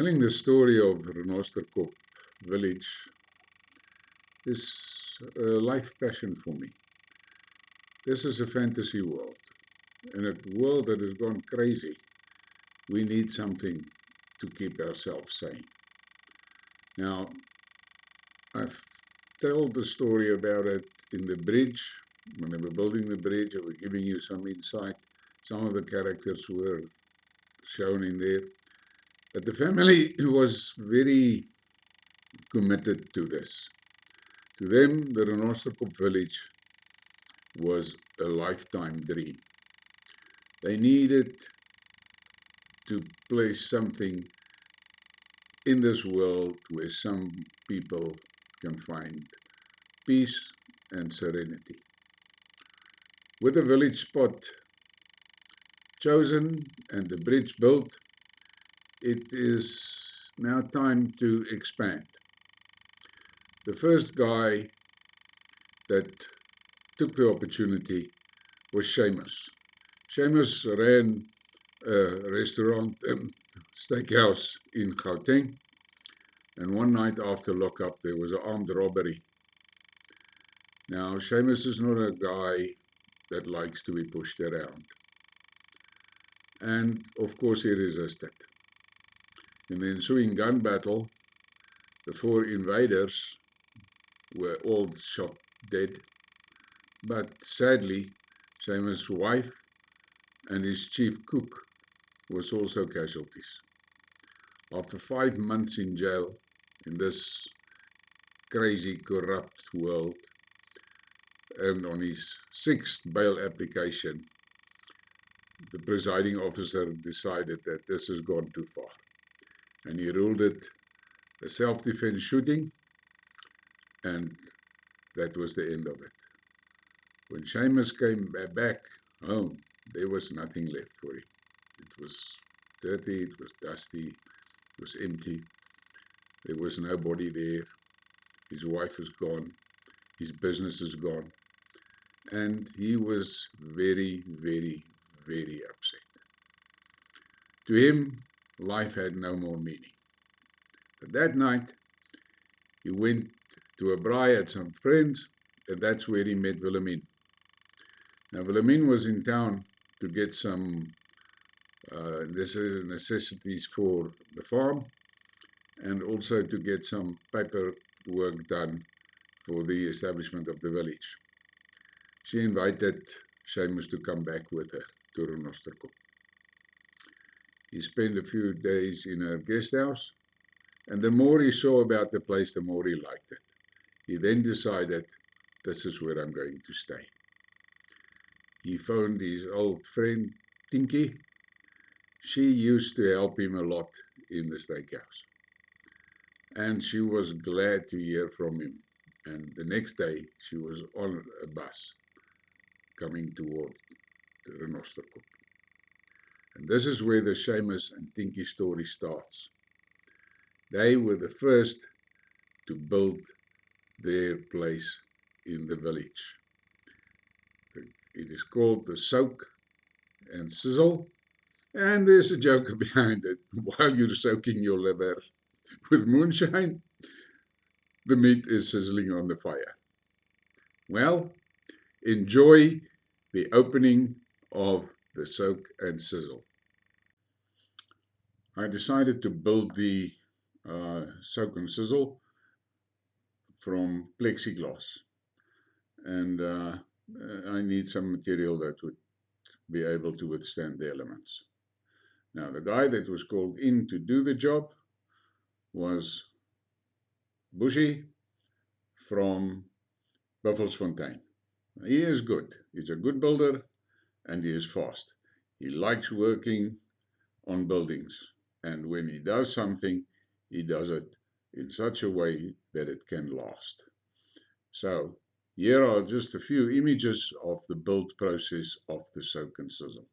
Telling the story of Rhenosterkop village is a life passion for me. This is a fantasy world. In a world that has gone crazy, we need something to keep ourselves sane. Now, I've told the story about it in the bridge. When they were building the bridge, I was giving you some insight. Some of the characters were shown in there. But the family was very committed to this. To them, the Rhenosterkop village was a lifetime dream. They needed to place something in this world where some people can find peace and serenity. With the village spot chosen and the bridge built, it is now time to expand. The first guy that took the opportunity was Shamus. Shamus ran a restaurant and steakhouse in Gauteng, and one night after lockup there was an armed robbery. Now Shamus is not a guy that likes to be pushed around, and of course he resisted. In the ensuing gun battle, the 4 invaders were all shot dead, but sadly Shamus' wife and his chief cook was also casualties. After 5 months in jail in this crazy, corrupt world, and on his 6th bail application, the presiding officer decided that this has gone too far, and he ruled it a self-defense shooting, and that was the end of it. When Shamus came back home, there was nothing left for him. It was dirty, it was dusty, it was empty. There was nobody there. His wife is gone. His business is gone. And he was very, very, very upset. To him, life had no more meaning. But that night, he went to a braai at some friends, and that's where he met Wilhelmine. Now, Wilhelmine was in town to get some necessities for the farm, and also to get some paperwork done for the establishment of the village. She invited Shamus to come back with her to Rhenosterkop. He spent a few days in her guest house, and the more he saw about the place, the more he liked it. He then decided, this is where I'm going to stay. He phoned his old friend, Tinky. She used to help him a lot in the steakhouse, and she was glad to hear from him. And the next day, she was on a bus coming toward the Rhenosterkop. And this is where the Shamus and Tinky story starts. They were the first to build their place in the village. It is called the Soak and Sizzle, and there's a joke behind it. While you're soaking your liver with moonshine, the meat is sizzling on the fire. Well, enjoy the opening of the Soak and Sizzle. I decided to build the Soak and Sizzle from plexiglass, and I need some material that would be able to withstand the elements. Now, the guy that was called in to do the job was Bushy from Buffelsfontein. He is good. He's a good builder, and he is fast. He likes working on buildings, and when he does something, he does it in such a way that it can last. So here are just a few images of the build process of the Soak and Sizzle.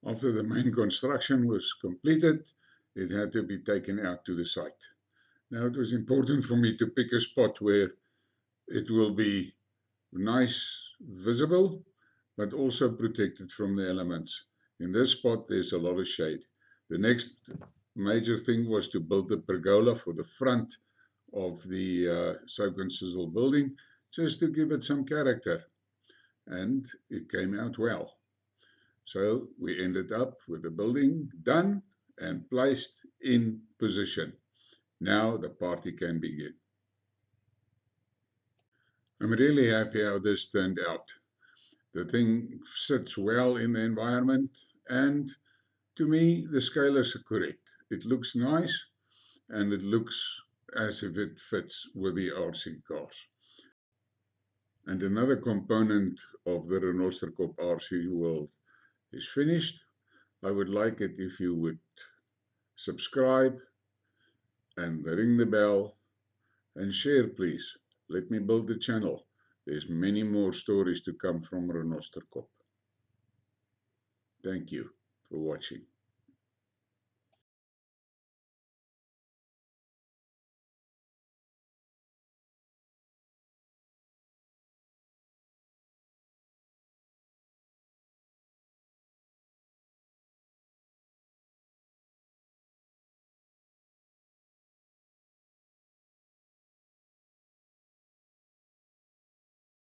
After the main construction was completed, it had to be taken out to the site. Now, it was important for me to pick a spot where it will be nice, visible, but also protected from the elements. In this spot, there's a lot of shade. The next major thing was to build the pergola for the front of the Soak and Sizzle building, just to give it some character, and it came out well. So we ended up with the building done and placed in position. Now the party can begin. I'm really happy how this turned out. The thing sits well in the environment, and to me the scale is correct. It looks nice, and it looks as if it fits with the RC cars. And another component of the Rhenosterkop RC world is finished. I would like it if you would subscribe and ring the bell and share, please. Let me build the channel. There's many more stories to come from Rhenosterkop. Thank you for watching.